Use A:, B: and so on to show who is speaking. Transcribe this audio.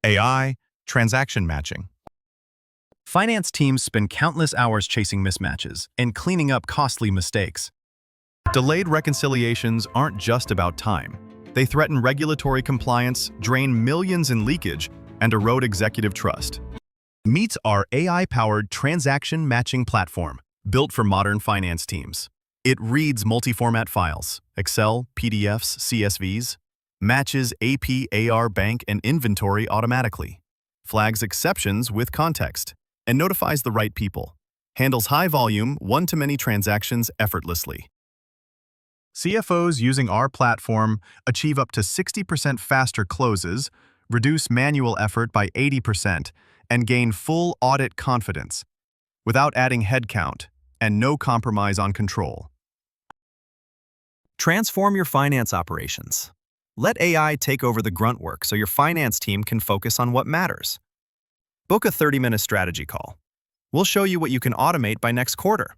A: AI, transaction matching.
B: Finance teams spend countless hours chasing mismatches and cleaning up costly mistakes.
A: Delayed reconciliations aren't just about time. They threaten regulatory compliance, drain millions in leakage, and erode executive trust. Meet our AI-powered transaction matching platform, built for modern finance teams. It reads multi-format files, Excel, PDFs, CSVs, matches AP, AR, bank, and inventory automatically, flags exceptions with context, and notifies the right people, handles high-volume, one-to-many transactions effortlessly. CFOs using our platform achieve up to 60% faster closes, reduce manual effort by 80%, and gain full audit confidence, without adding headcount and no compromise on control.
C: Transform your finance operations. Let AI take over the grunt work so your finance team can focus on what matters. Book a 30-minute strategy call. We'll show you what you can automate by next quarter.